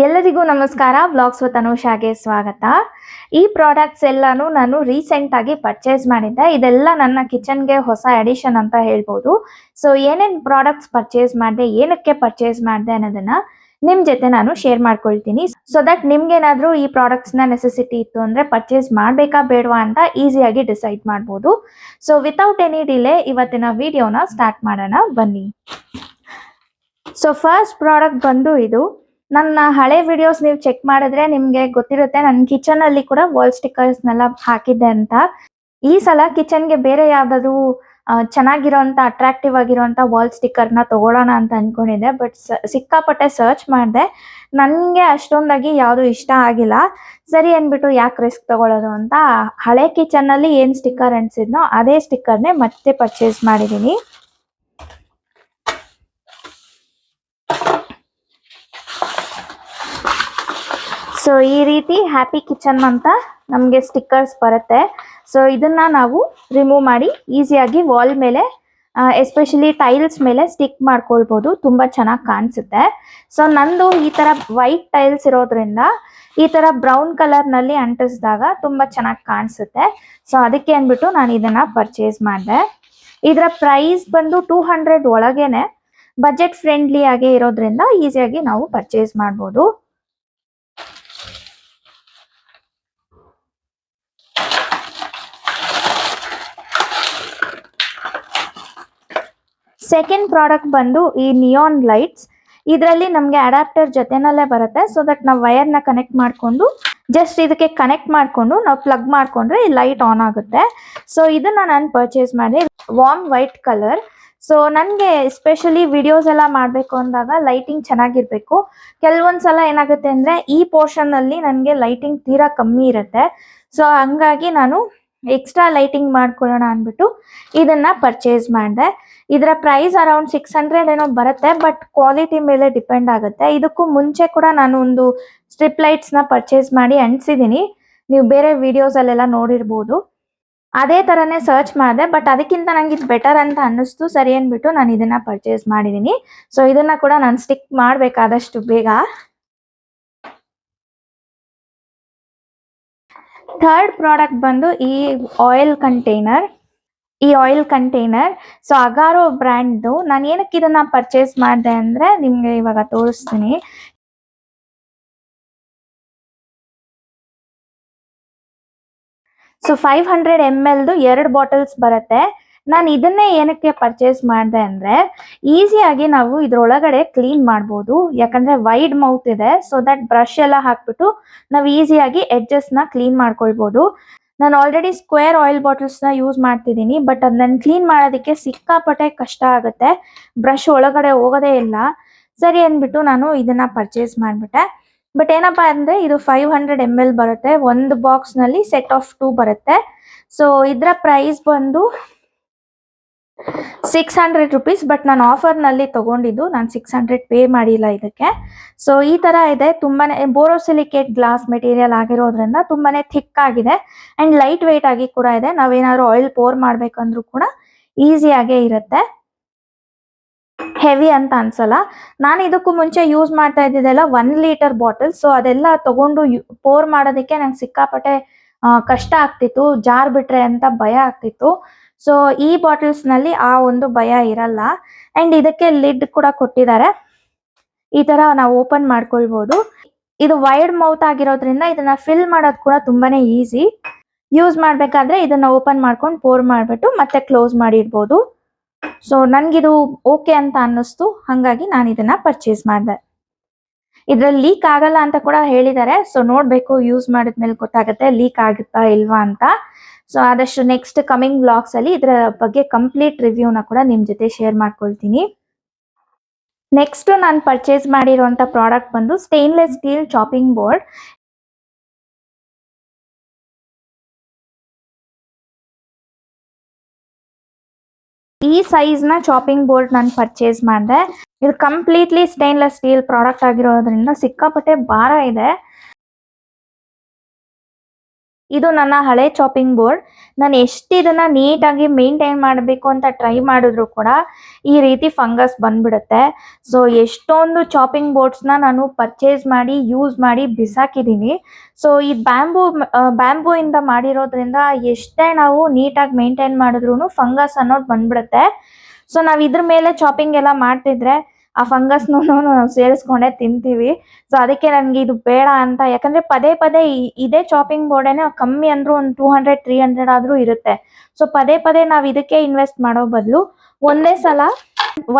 ಎಲ್ಲರಿಗೂ ನಮಸ್ಕಾರ. Blogs with ಅನುಷಾಗೆ ಸ್ವಾಗತ. ಈ ಪ್ರಾಡಕ್ಟ್ಸ್ ಎಲ್ಲಾನು ನಾನು ರೀಸೆಂಟ್ ಆಗಿ ಪರ್ಚೇಸ್ ಮಾಡಿದ್ದೆ. ಇದೆಲ್ಲ ನನ್ನ ಕಿಚನ್ಗೆ ಹೊಸ ಅಡಿಷನ್ ಅಂತ ಹೇಳ್ಬೋದು. ಸೊ ಏನೇನ್ ಪ್ರಾಡಕ್ಟ್ಸ್ ಪರ್ಚೇಸ್ ಮಾಡಿದೆ, ಏನಕ್ಕೆ ಪರ್ಚೇಸ್ ಮಾಡಿದೆ ಅನ್ನೋದನ್ನ ನಿಮ್ ಜೊತೆ ನಾನು ಶೇರ್ ಮಾಡ್ಕೊಳ್ತೀನಿ. ಸೊ ದಟ್ ನಿಮ್ಗೇನಾದ್ರೂ ಈ ಪ್ರಾಡಕ್ಟ್ಸ್ ನ ನೆಸೆಸಿಟಿ ಇತ್ತು ಅಂದ್ರೆ ಪರ್ಚೇಸ್ ಮಾಡ್ಬೇಕಾ ಬೇಡವಾ ಅಂತ ಈಸಿಯಾಗಿ ಡಿಸೈಡ್ ಮಾಡ್ಬೋದು. ಸೊ ವಿತೌಟ್ ಎನಿ ಡಿಲೇ ಇವತ್ತಿನ ವಿಡಿಯೋನ ಸ್ಟಾರ್ಟ್ ಮಾಡೋಣ ಬನ್ನಿ. ಸೊ ಫಸ್ಟ್ ಪ್ರಾಡಕ್ಟ್ ಬಂದು ಇದು. ನನ್ನ ಹಳೆ ವಿಡಿಯೋಸ್ ನೀವು ಚೆಕ್ ಮಾಡಿದ್ರೆ ನಿಮ್ಗೆ ಗೊತ್ತಿರುತ್ತೆ, ನನ್ನ ಕಿಚನ್ ಅಲ್ಲಿ ಕೂಡ ವಾಲ್ ಸ್ಟಿಕ್ಕರ್ಸ್ನೆಲ್ಲ ಹಾಕಿದ್ದೆ ಅಂತ. ಈ ಸಲ ಕಿಚನ್ಗೆ ಬೇರೆ ಯಾವ್ದಾದ್ರು ಚೆನ್ನಾಗಿರೋಂಥ ಅಟ್ರಾಕ್ಟಿವ್ ಆಗಿರೋಂಥ ವಾಲ್ ಸ್ಟಿಕ್ಕರ್ನ ತಗೊಳ್ಳೋಣ ಅಂತ ಅನ್ಕೊಂಡಿದ್ದೆ. ಬಟ್ ಸಿಕ್ಕಾಪಟ್ಟೆ ಸರ್ಚ್ ಮಾಡಿದೆ, ನನಗೆ ಅಷ್ಟೊಂದಾಗಿ ಯಾವುದು ಇಷ್ಟ ಆಗಿಲ್ಲ. ಸರಿ ಅಂದ್ಬಿಟ್ಟು ಯಾಕೆ ರಿಸ್ಕ್ ತಗೊಳ್ಳೋದು ಅಂತ ಹಳೆ ಕಿಚನ್ನಲ್ಲಿ ಏನು ಸ್ಟಿಕ್ಕರ್ ಅಂಟಿಸಿದ್ನೋ ಅದೇ ಸ್ಟಿಕ್ಕರ್ನೇ ಮತ್ತೆ ಪರ್ಚೇಸ್ ಮಾಡಿದ್ದೀನಿ. ಸೊ ಈ ರೀತಿ ಹ್ಯಾಪಿ ಕಿಚನ್ ಅಂತ ನಮಗೆ ಸ್ಟಿಕ್ಕರ್ಸ್ ಬರುತ್ತೆ. ಸೊ ಇದನ್ನ ನಾವು ರಿಮೂವ್ ಮಾಡಿ ಈಸಿಯಾಗಿ ವಾಲ್ ಮೇಲೆ ಎಸ್ಪೆಷಲಿ ಟೈಲ್ಸ್ ಮೇಲೆ ಸ್ಟಿಕ್ ಮಾಡ್ಕೊಳ್ಬೋದು. ತುಂಬ ಚೆನ್ನಾಗಿ ಕಾಣಿಸುತ್ತೆ. ಸೊ ನಂದು ಈ ಥರ ವೈಟ್ ಟೈಲ್ಸ್ ಇರೋದ್ರಿಂದ ಈ ಥರ ಬ್ರೌನ್ ಕಲರ್ನಲ್ಲಿ ಅಂಟಿಸಿದಾಗ ತುಂಬ ಚೆನ್ನಾಗಿ ಕಾಣಿಸುತ್ತೆ. ಸೊ ಅದಕ್ಕೆ ಅಂದ್ಬಿಟ್ಟು ನಾನು ಇದನ್ನು ಪರ್ಚೇಸ್ ಮಾಡಿದೆ. ಇದರ ಪ್ರೈಸ್ ಬಂದು 200 ಒಳಗೇನೆ, ಬಜೆಟ್ ಫ್ರೆಂಡ್ಲಿ ಆಗೇ ಇರೋದ್ರಿಂದ ಈಸಿಯಾಗಿ ನಾವು ಪರ್ಚೇಸ್ ಮಾಡ್ಬೋದು. ಸೆಕೆಂಡ್ ಪ್ರಾಡಕ್ಟ್ ಬಂದು ಈ ನಿಯಾನ್ ಲೈಟ್ಸ್. ಇದರಲ್ಲಿ ನಮಗೆ ಅಡಾಪ್ಟರ್ ಜೊತೆನಲ್ಲೇ ಬರುತ್ತೆ. ಸೊ ದಟ್ ನಾವು ವೈರ್ನ ಕನೆಕ್ಟ್ ಮಾಡಿಕೊಂಡು ಜಸ್ಟ್ ಇದಕ್ಕೆ ಕನೆಕ್ಟ್ ಮಾಡಿಕೊಂಡು ನಾವು ಪ್ಲಗ್ ಮಾಡಿಕೊಂಡ್ರೆ ಈ ಲೈಟ್ ಆನ್ ಆಗುತ್ತೆ. ಸೊ ಇದನ್ನ ನಾನು ಪರ್ಚೇಸ್ ಮಾಡಿ ವಾರ್ಮ್ ವೈಟ್ ಕಲರ್. ಸೊ ನನಗೆ ಎಸ್ಪೆಷಲಿ ವಿಡಿಯೋಸ್ ಎಲ್ಲ ಮಾಡಬೇಕು ಅಂದಾಗ ಲೈಟಿಂಗ್ ಚೆನ್ನಾಗಿರ್ಬೇಕು. ಕೆಲವೊಂದ್ಸಲ ಏನಾಗುತ್ತೆ ಅಂದರೆ ಈ ಪೋರ್ಷನ್ನಲ್ಲಿ ನನಗೆ ಲೈಟಿಂಗ್ ತೀರಾ ಕಮ್ಮಿ ಇರುತ್ತೆ. ಸೊ ಹಂಗಾಗಿ ನಾನು ಎಕ್ಸ್ಟ್ರಾ ಲೈಟಿಂಗ್ ಮಾಡ್ಕೊಳ್ಳೋಣ ಅಂದ್ಬಿಟ್ಟು ಇದನ್ನ ಪರ್ಚೇಸ್ ಮಾಡಿದೆ. ಇದರ ಪ್ರೈಸ್ ಅರೌಂಡ್ 600 ಏನೋ ಬರುತ್ತೆ, ಬಟ್ ಕ್ವಾಲಿಟಿ ಮೇಲೆ ಡಿಪೆಂಡ್ ಆಗುತ್ತೆ. ಇದಕ್ಕೂ ಮುಂಚೆ ಕೂಡ ನಾನು ಒಂದು ಸ್ಟ್ರಿಪ್ ಲೈಟ್ಸ್ನ ಪರ್ಚೇಸ್ ಮಾಡಿ ಅಂಟಿಸಿದ್ದೀನಿ, ನೀವು ಬೇರೆ ವಿಡಿಯೋಸಲ್ಲೆಲ್ಲ ನೋಡಿರ್ಬೋದು. ಅದೇ ಥರನೇ ಸರ್ಚ್ ಮಾಡಿದೆ, ಬಟ್ ಅದಕ್ಕಿಂತ ನಂಗೆ ಇದು ಬೆಟರ್ ಅಂತ ಅನ್ನಿಸ್ತು. ಸರಿ ಅಂದ್ಬಿಟ್ಟು ನಾನು ಇದನ್ನ ಪರ್ಚೇಸ್ ಮಾಡಿದ್ದೀನಿ. ಸೊ ಇದನ್ನ ಕೂಡ ನಾನು ಸ್ಟಿಕ್ ಮಾಡಬೇಕಾದಷ್ಟು ಬೇಗ. ಥರ್ಡ್ ಪ್ರಾಡಕ್ಟ್ ಬಂದು ಈ ಆಯಿಲ್ ಕಂಟೈನರ್. ಸೊ ಅಗಾರೋ ಬ್ರ್ಯಾಂಡ್ದು. ನಾನು ಏನಕ್ಕೆ ಇದನ್ನ ಪರ್ಚೇಸ್ ಮಾಡಿದೆ ಅಂದ್ರೆ ನಿಮ್ಗೆ ಇವಾಗ ತೋರಿಸ್ತೀನಿ. ಸೊ 500 ml 2 ಬಾಟಲ್ಸ್ ಬರುತ್ತೆ. ನಾನು ಇದನ್ನೇ ಏನಕ್ಕೆ ಪರ್ಚೇಸ್ ಮಾಡಿದೆ ಅಂದ್ರೆ ಈಸಿಯಾಗಿ ನಾವು ಇದ್ರೊಳಗಡೆ ಕ್ಲೀನ್ ಮಾಡ್ಬೋದು. ಯಾಕಂದ್ರೆ ವೈಡ್ ಮೌತ್ ಇದೆ. ಸೊ ದಟ್ ಬ್ರಷ್ ಎಲ್ಲ ಹಾಕ್ಬಿಟ್ಟು ನಾವು ಈಸಿಯಾಗಿ ಎಡ್ಜಸ್ನ ಕ್ಲೀನ್ ಮಾಡ್ಕೊಳ್ಬೋದು. ನಾನು ಆಲ್ರೆಡಿ ಸ್ಕ್ವೇರ್ ಆಯಿಲ್ ಬಾಟಲ್ಸ್ನ ಯೂಸ್ ಮಾಡ್ತಿದ್ದೀನಿ, ಬಟ್ ಅದನ್ನ ಕ್ಲೀನ್ ಮಾಡೋದಕ್ಕೆ ಸಿಕ್ಕಾಪಟ್ಟೆ ಕಷ್ಟ ಆಗುತ್ತೆ. ಬ್ರಷ್ ಒಳಗಡೆ ಹೋಗೋದೇ ಇಲ್ಲ. ಸರಿ ಅಂದ್ಬಿಟ್ಟು ನಾನು ಇದನ್ನ ಪರ್ಚೇಸ್ ಮಾಡಿಬಿಟ್ಟೆ. ಬಟ್ ಏನಪ್ಪಾ ಅಂದ್ರೆ ಇದು 500 ml ಬರುತ್ತೆ. ಒಂದು ಬಾಕ್ಸ್ನಲ್ಲಿ ಸೆಟ್ ಆಫ್ 2 ಬರುತ್ತೆ. ಸೊ ಇದರ ಪ್ರೈಸ್ ಬಂದು 600 ರುಪೀಸ್. ಬಟ್ ನಾನು ಆಫರ್ನಲ್ಲಿ ತಗೊಂಡಿದ್ದು, ನಾನು 600 ಪೇ ಮಾಡಿಲ್ಲ ಇದಕ್ಕೆ. ಸೊ ಈ ತರ ಇದೆ. ತುಂಬಾನೇ ಬೋರೋಸಿಲಿಕೇಟ್ ಗ್ಲಾಸ್ ಮೆಟೀರಿಯಲ್ ಆಗಿರೋದ್ರಿಂದ ತುಂಬಾನೇ ಥಿಕ್ ಆಗಿದೆ ಅಂಡ್ ಲೈಟ್ ವೆಯ್ಟ್ ಆಗಿ ಕೂಡ ಇದೆ. ನಾವೇನಾದ್ರು ಆಯಿಲ್ ಪೋರ್ ಮಾಡ್ಬೇಕಂದ್ರೂ ಕೂಡ ಈಸಿಯಾಗೇ ಇರುತ್ತೆ, ಹೆವಿ ಅಂತ ಅನ್ಸಲ್ಲ. ನಾನು ಇದಕ್ಕೂ ಮುಂಚೆ ಯೂಸ್ ಮಾಡ್ತಾ ಇದ್ದಿದ್ದೆಲ್ಲ 1 ಲೀಟರ್ ಬಾಟಲ್. ಸೊ ಅದೆಲ್ಲ ತಗೊಂಡು ಪೋರ್ ಮಾಡೋದಕ್ಕೆ ನಂಗೆ ಸಿಕ್ಕಾಪಟ್ಟೆ ಕಷ್ಟ ಆಗ್ತಿತ್ತು, ಜಾರ್ ಬಿಟ್ರೆ ಅಂತ ಭಯ ಆಗ್ತಿತ್ತು. ಸೊ ಈ ಬಾಟಲ್ಸ್ ನಲ್ಲಿ ಆ ಒಂದು ಭಯ ಇರಲ್ಲ. ಅಂಡ್ ಇದಕ್ಕೆ ಲಿಡ್ ಕೂಡ ಕೊಟ್ಟಿದ್ದಾರೆ, ಈ ತರ ನಾವು ಓಪನ್ ಮಾಡ್ಕೊಳ್ಬಹುದು. ಇದು ವೈಡ್ ಮೌತ್ ಆಗಿರೋದ್ರಿಂದ ಇದನ್ನ ಫಿಲ್ ಮಾಡೋದು ಕೂಡ ತುಂಬಾನೇ ಈಸಿ. ಯೂಸ್ ಮಾಡ್ಬೇಕಾದ್ರೆ ಇದನ್ನ ಓಪನ್ ಮಾಡ್ಕೊಂಡು ಪೋರ್ ಮಾಡ್ಬಿಟ್ಟು ಮತ್ತೆ ಕ್ಲೋಸ್ ಮಾಡಿಡ್ಬೋದು. ಸೊ ನನ್ಗಿದು ಓಕೆ ಅಂತ ಅನ್ನಿಸ್ತು, ಹಂಗಾಗಿ ನಾನು ಇದನ್ನ ಪರ್ಚೇಸ್ ಮಾಡಿದೆ. ಇದ್ರಲ್ಲಿ ಲೀಕ್ ಆಗಲ್ಲ ಅಂತ ಕೂಡ ಹೇಳಿದ್ದಾರೆ. ಸೊ ನೋಡ್ಬೇಕು, ಯೂಸ್ ಮಾಡಿದ್ಮೇಲೆ ಗೊತ್ತಾಗುತ್ತೆ ಲೀಕ್ ಆಗುತ್ತಾ ಇಲ್ವಾ ಅಂತ. ಸೊ ಆದಷ್ಟು ನೆಕ್ಸ್ಟ್ ಕಮಿಂಗ್ ವ್ಲಾಗ್ಸ್ ಅಲ್ಲಿ ಇದರ ಬಗ್ಗೆ ಕಂಪ್ಲೀಟ್ ರಿವ್ಯೂನ ಕೂಡ ನಿಮ್ ಜೊತೆ ಶೇರ್ ಮಾಡ್ಕೊಳ್ತೀನಿ. ನೆಕ್ಸ್ಟ್ ನಾನು ಪರ್ಚೇಸ್ ಮಾಡಿರುವಂತ ಪ್ರಾಡಕ್ಟ್ ಬಂದು ಸ್ಟೇನ್ಲೆಸ್ ಸ್ಟೀಲ್ ಚಾಪಿಂಗ್ ಬೋರ್ಡ್. ಈ ಸೈಜ್ ನ ಚಾಪಿಂಗ್ ಬೋರ್ಡ್ ನಾನು ಪರ್ಚೇಸ್ ಮಾಡಿದೆ. ಇದು ಕಂಪ್ಲೀಟ್ಲಿ ಸ್ಟೇನ್ಲೆಸ್ ಸ್ಟೀಲ್ ಪ್ರಾಡಕ್ಟ್ ಆಗಿರೋದ್ರಿಂದ ಸಿಕ್ಕಾಪಟ್ಟೆ ಭಾರ ಇದೆ. ಇದು ನನ್ನ ಹಳೆ ಚಾಪಿಂಗ್ ಬೋರ್ಡ್. ನಾನು ಎಷ್ಟು ಇದನ್ನ ನೀಟಾಗಿ ಮೇಂಟೈನ್ ಮಾಡಬೇಕು ಅಂತ ಟ್ರೈ ಮಾಡಿದ್ರು ಕೂಡ ಈ ರೀತಿ ಫಂಗಸ್ ಬಂದ್ಬಿಡುತ್ತೆ. ಸೊ ಎಷ್ಟೊಂದು ಚಾಪಿಂಗ್ ಬೋರ್ಡ್ಸ್ನ ನಾನು ಪರ್ಚೇಸ್ ಮಾಡಿ ಯೂಸ್ ಮಾಡಿ ಬಿಸಾಕಿದ್ದೀನಿ. ಸೊ ಈ ಬ್ಯಾಂಬೂ ಇಂದ ಮಾಡಿರೋದ್ರಿಂದ ಎಷ್ಟೇ ನಾವು ನೀಟಾಗಿ ಮೇಂಟೈನ್ ಮಾಡಿದ್ರು ಫಂಗಸ್ ಅನ್ನೋದು ಬಂದ್ಬಿಡುತ್ತೆ. ಸೊ ನಾವು ಇದ್ರ ಮೇಲೆ ಚಾಪಿಂಗ್ ಎಲ್ಲ ಮಾಡ್ತಿದ್ರೆ ಆ ಫಂಗಸ್ನು ನಾವು ಸೇರಿಸ್ಕೊಂಡೇ ತಿಂತೀವಿ. ಸೊ ಅದಕ್ಕೆ ನನಗೆ ಇದು ಬೇಡ ಅಂತ, ಯಾಕಂದ್ರೆ ಪದೇ ಪದೇ ಇದೇ ಚಾಪಿಂಗ್ ಬೋರ್ಡೇನೆ ಕಮ್ಮಿ ಅಂದ್ರೂ ಒಂದು 200-300 ಆದ್ರೂ ಇರುತ್ತೆ. ಸೊ ಪದೇ ಪದೇ ನಾವು ಇದಕ್ಕೆ ಇನ್ವೆಸ್ಟ್ ಮಾಡೋ ಬದಲು ಒಂದೇ ಸಲ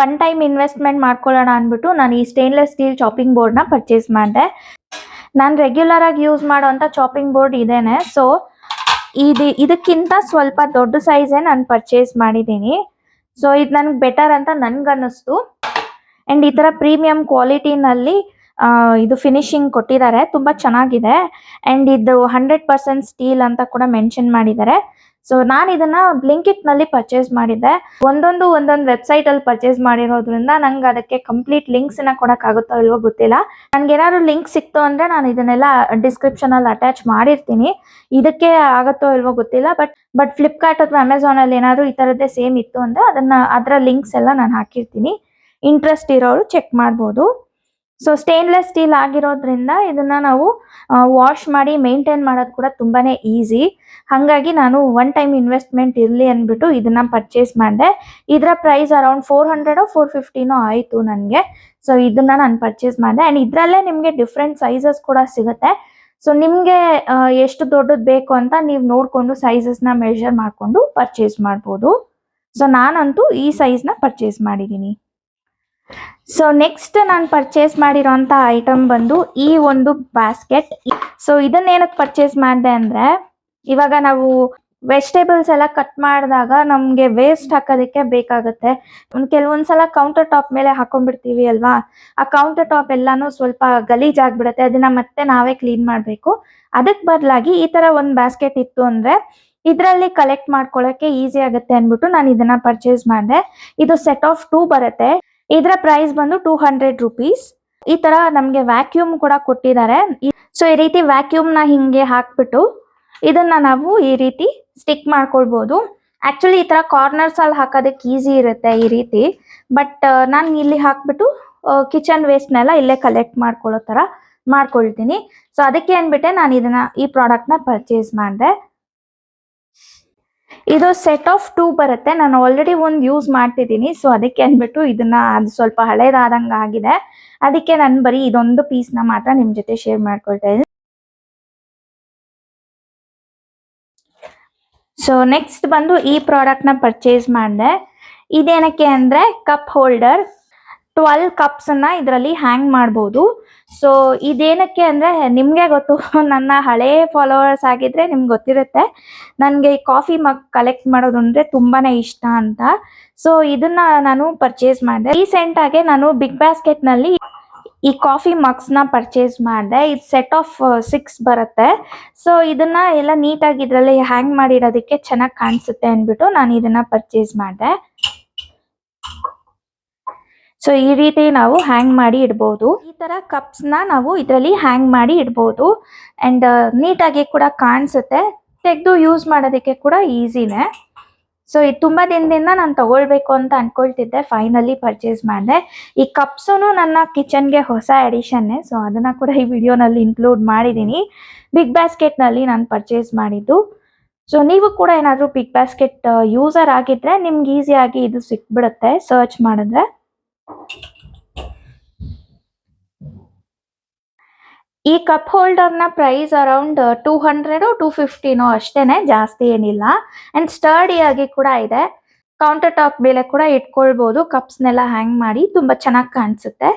ಒನ್ ಟೈಮ್ ಇನ್ವೆಸ್ಟ್ಮೆಂಟ್ ಮಾಡ್ಕೊಳ್ಳೋಣ ಅಂದ್ಬಿಟ್ಟು ನಾನು ಈ ಸ್ಟೇನ್ಲೆಸ್ ಸ್ಟೀಲ್ ಚಾಪಿಂಗ್ ಬೋರ್ಡ್ನ ಪರ್ಚೇಸ್ ಮಾಡಿದೆ. ನಾನು ರೆಗ್ಯುಲರ್ ಆಗಿ ಯೂಸ್ ಮಾಡೋಂಥ ಚಾಪಿಂಗ್ ಬೋರ್ಡ್ ಇದೇನೆ. ಸೊ ಇದಕ್ಕಿಂತ ಸ್ವಲ್ಪ ದೊಡ್ಡ ಸೈಜೇ ನಾನು ಪರ್ಚೇಸ್ ಮಾಡಿದ್ದೀನಿ. ಸೊ ಇದು ನನಗೆ ಬೆಟರ್ ಅಂತ ನನ್ಗನ್ನಿಸ್ತು. ಅಂಡ್ ಈ ತರ ಪ್ರೀಮಿಯಂ ಕ್ವಾಲಿಟಿನಲ್ಲಿ ಇದು ಫಿನಿಶಿಂಗ್ ಕೊಟ್ಟಿದ್ದಾರೆ, ತುಂಬಾ ಚೆನ್ನಾಗಿದೆ. ಅಂಡ್ ಇದು 100% ಸ್ಟೀಲ್ ಅಂತ ಕೂಡ ಮೆನ್ಷನ್ ಮಾಡಿದ್ದಾರೆ. ಸೊ ನಾನು ಇದನ್ನ ಬ್ಲಿಂಕಿಟ್ ನಲ್ಲಿ ಪರ್ಚೇಸ್ ಮಾಡಿದ್ದೆ. ಒಂದೊಂದು ವೆಬ್ಸೈಟ್ ಅಲ್ಲಿ ಪರ್ಚೇಸ್ ಮಾಡಿರೋದ್ರಿಂದ ನಂಗೆ ಅದಕ್ಕೆ ಕಂಪ್ಲೀಟ್ ಲಿಂಕ್ಸ್ ನ ಕೊಡಕ್ ಆಗುತ್ತೋ ಇಲ್ವೋ ಗೊತ್ತಿಲ್ಲ. ನನ್ಗೆ ಏನಾದ್ರು ಲಿಂಕ್ ಸಿಕ್ತು ಅಂದ್ರೆ ನಾನು ಇದನ್ನೆಲ್ಲ ಡಿಸ್ಕ್ರಿಪ್ಷನ್ ಅಲ್ಲಿ ಅಟ್ಯಾಚ್ ಮಾಡಿರ್ತೀನಿ. ಇದಕ್ಕೆ ಆಗುತ್ತೋ ಇಲ್ವೋ ಗೊತ್ತಿಲ್ಲ. ಬಟ್ ಫ್ಲಿಪ್ಕಾರ್ಟ್ ಅಥವಾ ಅಮೆಝಾನ್ ಅಲ್ಲಿ ಏನಾದ್ರು ಈ ತರದ್ದೇ ಸೇಮ್ ಇತ್ತು ಅಂದ್ರೆ ಅದರ ಲಿಂಕ್ಸ್ ಎಲ್ಲ ನಾನು ಹಾಕಿರ್ತೀನಿ. ಇಂಟ್ರೆಸ್ಟ್ ಇರೋರು ಚೆಕ್ ಮಾಡ್ಬೋದು. ಸೊ ಸ್ಟೇನ್ಲೆಸ್ ಸ್ಟೀಲ್ ಆಗಿರೋದ್ರಿಂದ ಇದನ್ನ ನಾವು ವಾಶ್ ಮಾಡಿ ಮೇಂಟೈನ್ ಮಾಡೋದು ಕೂಡ ತುಂಬಾನೇ ಈಸಿ. ಹಾಗಾಗಿ ನಾನು ಒನ್ ಟೈಮ್ ಇನ್ವೆಸ್ಟ್ಮೆಂಟ್ ಇರಲಿ ಅಂದ್ಬಿಟ್ಟು ಇದನ್ನ ಪರ್ಚೇಸ್ ಮಾಡಿದೆ. ಇದರ ಪ್ರೈಸ್ ಅರೌಂಡ್ 400-450 ಆಯಿತು ನನಗೆ. ಸೊ ಇದನ್ನ ನಾನು ಪರ್ಚೇಸ್ ಮಾಡಿದೆ. ಆ್ಯಂಡ್ ಇದರಲ್ಲೇ ನಿಮಗೆ ಡಿಫ್ರೆಂಟ್ ಸೈಜಸ್ ಕೂಡ ಸಿಗುತ್ತೆ. ಸೊ ನಿಮಗೆ ಎಷ್ಟು ದೊಡ್ಡದು ಬೇಕು ಅಂತ ನೀವು ನೋಡಿಕೊಂಡು ಸೈಜಸ್ನ ಮೆಷರ್ ಮಾಡಿಕೊಂಡು ಪರ್ಚೇಸ್ ಮಾಡ್ಬೋದು. ಸೊ ನಾನಂತೂ ಈ ಸೈಜ್ನ ಪರ್ಚೇಸ್ ಮಾಡಿದ್ದೀನಿ. ಸೊ ನೆಕ್ಸ್ಟ್ ನಾನು ಪರ್ಚೇಸ್ ಮಾಡಿರೋಂಥ ಐಟಮ್ ಬಂದು ಈ ಒಂದು ಬ್ಯಾಸ್ಕೆಟ್. ಸೊ ಇದನ್ನ ಏನಕ್ಕೆ ಪರ್ಚೇಸ್ ಮಾಡಿದೆ ಅಂದರೆ, ಇವಾಗ ನಾವು ವೆಜಿಟೇಬಲ್ಸ್ ಎಲ್ಲ ಕಟ್ ಮಾಡಿದಾಗ ನಮಗೆ ವೇಸ್ಟ್ ಹಾಕೋದಕ್ಕೆ ಬೇಕಾಗುತ್ತೆ. ಕೆಲವೊಂದ್ಸಲ ಕೌಂಟರ್ ಟಾಪ್ ಮೇಲೆ ಹಾಕೊಂಡ್ಬಿಡ್ತೀವಿ ಅಲ್ವಾ, ಆ ಕೌಂಟರ್ ಟಾಪ್ ಎಲ್ಲಾನು ಸ್ವಲ್ಪ ಗಲೀಜಾಗ್ಬಿಡುತ್ತೆ. ಅದನ್ನ ಮತ್ತೆ ನಾವೇ ಕ್ಲೀನ್ ಮಾಡಬೇಕು. ಅದಕ್ಕೆ ಬದಲಾಗಿ ಈ ಥರ ಒಂದು ಬ್ಯಾಸ್ಕೆಟ್ ಇತ್ತು ಅಂದರೆ ಇದರಲ್ಲಿ ಕಲೆಕ್ಟ್ ಮಾಡ್ಕೊಳ್ಳೋಕ್ಕೆ ಈಸಿ ಆಗುತ್ತೆ ಅಂದ್ಬಿಟ್ಟು ನಾನು ಇದನ್ನ ಪರ್ಚೇಸ್ ಮಾಡಿದೆ. ಇದು ಸೆಟ್ ಆಫ್ 2 ಬರುತ್ತೆ. ಇದರ ಪ್ರೈಸ್ ಬಂದು 200 ರೂಪೀಸ್. ಈ ತರ ನಮಗೆ ವ್ಯಾಕ್ಯೂಮ್ ಕೂಡ ಕೊಟ್ಟಿದ್ದಾರೆ. ಸೊ ಈ ರೀತಿ ವ್ಯಾಕ್ಯೂಮ್ ನ ಹಿಂಗೆ ಹಾಕ್ಬಿಟ್ಟು ಇದನ್ನ ನಾವು ಈ ರೀತಿ ಸ್ಟಿಕ್ ಮಾಡ್ಕೊಳ್ಬಹುದು. ಆಕ್ಚುಲಿ ಈ ತರ ಕಾರ್ನರ್ಸ್ ಅಲ್ಲಿ ಹಾಕೋದಕ್ಕೆ ಈಸಿ ಇರುತ್ತೆ ಈ ರೀತಿ. ಬಟ್ ನಾನು ಇಲ್ಲಿ ಹಾಕ್ಬಿಟ್ಟು ಕಿಚನ್ ವೇಸ್ಟ್ ನೆಲ್ಲ ಇಲ್ಲೇ ಕಲೆಕ್ಟ್ ಮಾಡ್ಕೊಳ್ಳೋ ತರ ಮಾಡ್ಕೊಳ್ತೀನಿ. ಸೊ ಅದಕ್ಕೆ ಅಂದ್ಬಿಟ್ಟೆ ನಾನು ಈ ಪ್ರಾಡಕ್ಟ್ ನ ಪರ್ಚೇಸ್ ಮಾಡಿದೆ. ಇದು ಸೆಟ್ ಆಫ್ 2 ಬರುತ್ತೆ. ನಾನು ಆಲ್ರೆಡಿ ಒಂದು ಯೂಸ್ ಮಾಡ್ತಿದ್ದೀನಿ. ಸೊ ಅದಕ್ಕೆ ಅಂದ್ಬಿಟ್ಟು ಅದು ಸ್ವಲ್ಪ ಹಳೇದಾದಂಗೆ ಆಗಿದೆ. ಅದಕ್ಕೆ ನಾನು ಬರೀ ಇದೊಂದು ಪೀಸ್ನ ಮಾತ್ರ ನಿಮ್ಮ ಜೊತೆ ಶೇರ್ ಮಾಡ್ಕೊಳ್ತಾ ಇದ್ದೀನಿ. ಸೊ ನೆಕ್ಸ್ಟ್ ಬಂದು ಈ ಪ್ರಾಡಕ್ಟ್ನ ಪರ್ಚೇಸ್ ಮಾಡಿದೆ. ಇದೇನಕ್ಕೆ ಅಂದರೆ ಕಪ್ ಹೋಲ್ಡರ್. 12 ಕಪ್ಸನ್ನು ಇದರಲ್ಲಿ ಹ್ಯಾಂಗ್ ಮಾಡ್ಬೋದು. ಸೊ ಇದೇನಕ್ಕೆ ಅಂದರೆ ನಿಮಗೆ ಗೊತ್ತು, ನನ್ನ ಹಳೇ ಫಾಲೋವರ್ಸ್ ಆಗಿದ್ರೆ ನಿಮ್ಗೆ ಗೊತ್ತಿರುತ್ತೆ ನನಗೆ ಈ ಕಾಫಿ ಮಗ್ ಕಲೆಕ್ಟ್ ಮಾಡೋದು ಅಂದರೆ ತುಂಬಾ ಇಷ್ಟ ಅಂತ. ಸೊ ಇದನ್ನ ನಾನು ಪರ್ಚೇಸ್ ಮಾಡಿದೆ. ರೀಸೆಂಟಾಗೆ ನಾನು ಬಿಗ್ ಬಾಸ್ಕೆಟ್ನಲ್ಲಿ ಈ ಕಾಫಿ ಮಗ್ಸ್ನ ಪರ್ಚೇಸ್ ಮಾಡಿದೆ. ಇದು ಸೆಟ್ ಆಫ್ 6 ಬರುತ್ತೆ. ಸೊ ಇದನ್ನ ಎಲ್ಲ ನೀಟಾಗಿ ಇದರಲ್ಲಿ ಹ್ಯಾಂಗ್ ಮಾಡಿಡೋದಕ್ಕೆ ಚೆನ್ನಾಗಿ ಕಾಣಿಸುತ್ತೆ ಅಂದ್ಬಿಟ್ಟು ನಾನು ಇದನ್ನ ಪರ್ಚೇಸ್ ಮಾಡಿದೆ. ಸೊ ಈ ರೀತಿ ನಾವು ಹ್ಯಾಂಗ್ ಮಾಡಿ ಇಡ್ಬೋದು. ಈ ತರ ಕಪ್ಸ್ನ ನಾವು ಇದರಲ್ಲಿ ಹ್ಯಾಂಗ್ ಮಾಡಿ ಇಡ್ಬೋದು. ಅಂಡ್ ನೀಟಾಗಿ ಕೂಡ ಕಾಣಿಸುತ್ತೆ. ತೆಗೆದು ಯೂಸ್ ಮಾಡೋದಕ್ಕೆ ಕೂಡ ಈಸಿನೇ. ಸೊ ಇದು ತುಂಬಾ ದಿನದಿಂದ ನಾನು ತಗೊಳ್ಬೇಕು ಅಂತ ಅನ್ಕೊಳ್ತಿದ್ದೆ. ಫೈನಲಿ ಪರ್ಚೇಸ್ ಮಾಡಿದೆ. ಈ ಕಪ್ಸೂ ನನ್ನ ಕಿಚನ್ಗೆ ಹೊಸ ಎಡಿಷನ್ನೇ. ಸೊ ಅದನ್ನ ಕೂಡ ಈ ವಿಡಿಯೋನಲ್ಲಿ ಇನ್ಕ್ಲೂಡ್ ಮಾಡಿದ್ದೀನಿ. ಬಿಗ್ ಬಾಸ್ಕೆಟ್ನಲ್ಲಿ ನಾನು ಪರ್ಚೇಸ್ ಮಾಡಿದ್ದು. ಸೊ ನೀವು ಕೂಡ ಏನಾದರೂ ಬಿಗ್ ಬಾಸ್ಕೆಟ್ ಯೂಸರ್ ಆಗಿದ್ರೆ ನಿಮ್ಗೆ ಈಸಿಯಾಗಿ ಇದು ಸಿಕ್ಬಿಡುತ್ತೆ ಸರ್ಚ್ ಮಾಡಿದ್ರೆ. ಈ ಕಪ್ ಹೋಲ್ಡರ್ನ ಪ್ರೈಸ್ ಅರೌಂಡ್ 200-250 ಅಷ್ಟೇನೆ, ಜಾಸ್ತಿ ಏನಿಲ್ಲ. ಅಂಡ್ ಸ್ಟರ್ಡಿಯಾಗಿ ಕೂಡ ಇದೆ. ಕೌಂಟರ್ ಟಾಪ್ ಮೇಲೆ ಕೂಡ ಇಟ್ಕೊಳ್ಬಹುದು. ಕಪ್ಸ್ನೆಲ್ಲ ಹ್ಯಾಂಗ್ ಮಾಡಿ ತುಂಬಾ ಚೆನ್ನಾಗಿ ಕಾಣಿಸುತ್ತೆ.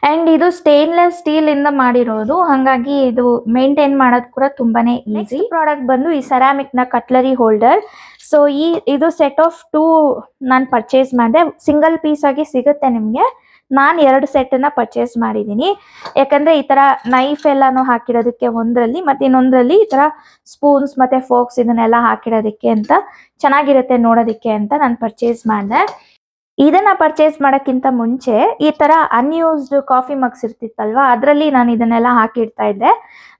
ಅಂಡ್ ಇದು ಸ್ಟೇನ್ಲೆಸ್ ಸ್ಟೀಲ್ ಇಂದ ಮಾಡಿರೋದು, ಹಾಗಾಗಿ ಇದು ಮೇಂಟೈನ್ ಮಾಡೋದು ಕೂಡ ತುಂಬಾನೇ ಈಸಿ. ಪ್ರಾಡಕ್ಟ್ ಬಂದು ಈ ಸೆರಾಮಿಕ್ ನ ಕಟ್ಲರಿ ಹೋಲ್ಡರ್. ಸೊ ಇದು ಸೆಟ್ ಆಫ್ 2 ನಾನು ಪರ್ಚೇಸ್ ಮಾಡಿದೆ. ಸಿಂಗಲ್ ಪೀಸ್ ಆಗಿ ಸಿಗುತ್ತೆ ನಿಮಗೆ. ನಾನು 2 ಸೆಟ್ಟನ್ನ ಪರ್ಚೇಸ್ ಮಾಡಿದ್ದೀನಿ. ಯಾಕಂದ್ರೆ ಈ ತರ ನೈಫ್ ಎಲ್ಲಾನು ಹಾಕಿಡೋದಕ್ಕೆ ಒಂದರಲ್ಲಿ, ಮತ್ತೆ ಇನ್ನೊಂದರಲ್ಲಿ ಈ ತರ ಸ್ಪೂನ್ಸ್ ಮತ್ತೆ ಫೋಕ್ಸ್ ಇದನ್ನೆಲ್ಲ ಹಾಕಿಡೋದಕ್ಕೆ ಅಂತ ಚೆನ್ನಾಗಿರುತ್ತೆ ನೋಡೋದಕ್ಕೆ ಅಂತ ನಾನು ಪರ್ಚೇಸ್ ಮಾಡಿದೆ. ಇದನ್ನ ಪರ್ಚೇಸ್ ಮಾಡೋಕ್ಕಿಂತ ಮುಂಚೆ ಈ ತರ ಅನ್ಯೂಸ್ಡ್ ಕಾಫಿ ಮಗ್ಸ್ ಇರ್ತಿತ್ತಲ್ವಾ, ಅದರಲ್ಲಿ ನಾನು ಇದನ್ನೆಲ್ಲ ಹಾಕಿಡ್ತಾ ಇದ್ದೆ.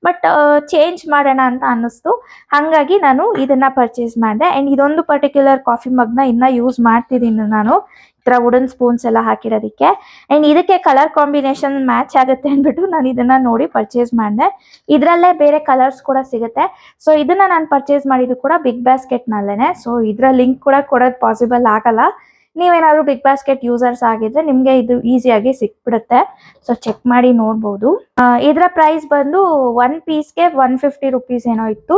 ಬಟ್ ಚೇಂಜ್ ಮಾಡೋಣ ಅಂತ ಅನ್ನಿಸ್ತು, ಹಾಗಾಗಿ ನಾನು ಇದನ್ನ ಪರ್ಚೇಸ್ ಮಾಡಿದೆ. ಅಂಡ್ ಇದೊಂದು ಪರ್ಟಿಕ್ಯುಲರ್ ಕಾಫಿ ಮಗ್ನ ಇನ್ನ ಯೂಸ್ ಮಾಡ್ತಿದ್ದೀನಿ ನಾನು, ಈ ತರ ವುಡನ್ ಸ್ಪೂನ್ಸ್ ಎಲ್ಲ ಹಾಕಿಡೋದಕ್ಕೆ. ಅಂಡ್ ಇದಕ್ಕೆ ಕಲರ್ ಕಾಂಬಿನೇಷನ್ ಮ್ಯಾಚ್ ಆಗುತ್ತೆ ಅಂದ್ಬಿಟ್ಟು ನಾನು ಇದನ್ನ ನೋಡಿ ಪರ್ಚೇಸ್ ಮಾಡಿದೆ. ಇದರಲ್ಲೇ ಬೇರೆ ಕಲರ್ಸ್ ಕೂಡ ಸಿಗುತ್ತೆ. ಸೊ ಇದನ್ನ ನಾನು ಪರ್ಚೇಸ್ ಮಾಡಿದ್ದು ಕೂಡ ಬಿಗ್ ಬಾಸ್ಕೆಟ್ ನಲ್ಲೇನೆ. ಸೊ ಇದರ ಲಿಂಕ್ ಕೂಡ ಕೊಡೋದು ಪಾಸಿಬಲ್ ಆಗಲ್ಲ. ನೀವೇನಾದ್ರೂ ಬಿಗ್ ಬಾಸ್ಕೆಟ್ ಯೂಸರ್ಸ್ ಆಗಿದ್ರೆ ನಿಮ್ಗೆ ಇದು ಈಸಿಯಾಗಿ ಸಿಕ್ಬಿಡುತ್ತೆ. ಸೊ ಚೆಕ್ ಮಾಡಿ ನೋಡ್ಬೋದು. ಇದರ ಪ್ರೈಸ್ ಬಂದು 1 ಪೀಸ್ಗೆ 150 ರುಪೀಸ್ ಏನೋ ಇತ್ತು.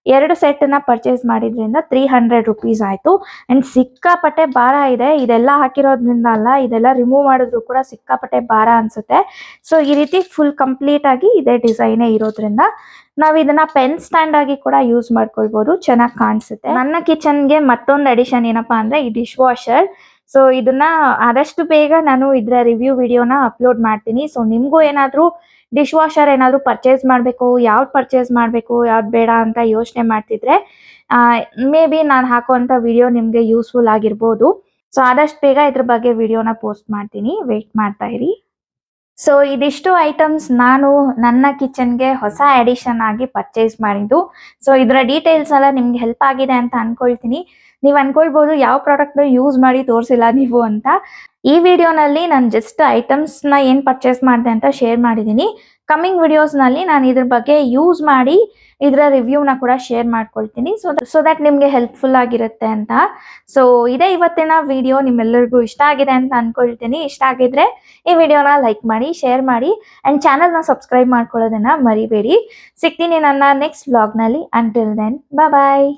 2 ಸೆಟ್ ನ ಪರ್ಚೇಸ್ ಮಾಡಿದ್ರಿಂದ 300 ರುಪೀಸ್ ಆಯ್ತು. ಅಂಡ್ ಸಿಕ್ಕಾಪಟ್ಟೆ ಭಾರ ಇದೆ. ಇದೆಲ್ಲ ಹಾಕಿರೋದ್ರಿಂದ ಅಲ್ಲ, ಇದೆಲ್ಲ ರಿಮೂವ್ ಮಾಡಿದ್ರು ಕೂಡ ಸಿಕ್ಕಾಪಟ್ಟೆ ಭಾರ ಅನ್ಸುತ್ತೆ. ಸೊ ಈ ರೀತಿ ಫುಲ್ ಕಂಪ್ಲೀಟ್ ಆಗಿ ಇದೇ ಡಿಸೈನೇ ಇರೋದ್ರಿಂದ ನಾವ್ ಇದನ್ನ ಪೆನ್ ಸ್ಟ್ಯಾಂಡ್ ಆಗಿ ಕೂಡ ಯೂಸ್ ಮಾಡ್ಕೊಳ್ಬಹುದು, ಚೆನ್ನಾಗಿ ಕಾಣಿಸುತ್ತೆ. ನನ್ನ ಕಿಚನ್ಗೆ ಮತ್ತೊಂದು ಅಡಿಷನ್ ಏನಪ್ಪಾ ಅಂದ್ರೆ ಈ ಡಿಶ್ ವಾಷರ್. ಸೊ ಇದನ್ನ ಆದಷ್ಟು ಬೇಗ ನಾನು ಇದರ ರಿವ್ಯೂ ವಿಡಿಯೋನ ಅಪ್ಲೋಡ್ ಮಾಡ್ತೀನಿ. ಸೊ ನಿಮ್ಗೂ ಏನಾದ್ರೂ ಡಿಶ್ ವಾಷರ್ ಏನಾದ್ರು ಪರ್ಚೇಸ್ ಮಾಡಬೇಕು, ಯಾವ್ದು ಪರ್ಚೇಸ್ ಮಾಡಬೇಕು ಯಾವ್ದು ಬೇಡ ಅಂತ ಯೋಚನೆ ಮಾಡ್ತಿದ್ರೆ ಮೇ ಬಿ ನಾನು ಹಾಕುವಂತ ವಿಡಿಯೋ ನಿಮ್ಗೆ ಯೂಸ್ಫುಲ್ ಆಗಿರ್ಬೋದು. ಸೊ ಆದಷ್ಟು ಬೇಗ ಇದ್ರ ಬಗ್ಗೆ ವಿಡಿಯೋನ ಪೋಸ್ಟ್ ಮಾಡ್ತೀನಿ, ವೇಟ್ ಮಾಡ್ತಾ ಇರಿ. ಸೊ ಇದಿಷ್ಟು ಐಟಮ್ಸ್ ನಾನು ನನ್ನ ಕಿಚನ್ಗೆ ಹೊಸ ಎಡಿಷನ್ ಆಗಿ ಪರ್ಚೇಸ್ ಮಾಡಿದ್ದು. ಸೊ ಇದರ ಡೀಟೇಲ್ಸ್ ಎಲ್ಲ ನಿಮ್ಗೆ ಹೆಲ್ಪ್ ಆಗಿದೆ ಅಂತ ಅನ್ಕೊಳ್ತೀನಿ. ನೀವು ಅನ್ಕೊಳ್ಬಹುದು ಯಾವ ಪ್ರಾಡಕ್ಟ್ ಯೂಸ್ ಮಾಡಿ ತೋರಿಸಿಲ್ಲ ನೀವು ಅಂತ. ಈ ವಿಡಿಯೋನಲ್ಲಿ ನಾನು ಜಸ್ಟ್ ಐಟಮ್ಸ್ ನ ಏನ್ ಪರ್ಚೇಸ್ ಮಾಡಿದೆ ಅಂತ ಶೇರ್ ಮಾಡಿದ್ದೀನಿ. ಕಮಿಂಗ್ ವಿಡಿಯೋಸ್ ನಲ್ಲಿ ನಾನು ಇದ್ರ ಬಗ್ಗೆ ಯೂಸ್ ಮಾಡಿ ಇದರ ರಿವ್ಯೂನ ಕೂಡ ಶೇರ್ ಮಾಡ್ಕೊಳ್ತೀನಿ. ಸೊ ದಟ್ ನಿಮ್ಗೆ ಹೆಲ್ಪ್ಫುಲ್ ಆಗಿರುತ್ತೆ ಅಂತ. ಸೊ ಇದೇ ಇವತ್ತಿನ ವಿಡಿಯೋ. ನಿಮ್ಮೆಲ್ಲರಿಗೂ ಇಷ್ಟ ಆಗಿದೆ ಅಂತ ಅನ್ಕೊಳ್ತೀನಿ. ಇಷ್ಟ ಆಗಿದ್ರೆ ಈ ವಿಡಿಯೋನ ಲೈಕ್ ಮಾಡಿ, ಶೇರ್ ಮಾಡಿ ಅಂಡ್ ಚಾನಲ್ನ ಸಬ್ಸ್ಕ್ರೈಬ್ ಮಾಡ್ಕೊಳ್ಳೋದನ್ನ ಮರಿಬೇಡಿ. ಸಿಗ್ತೀನಿ ನನ್ನ ನೆಕ್ಸ್ಟ್ ವ್ಲಾಗ್ ನಲ್ಲಿ. ಅಂಟಿಲ್ ದೆನ್ ಬಾಯ್.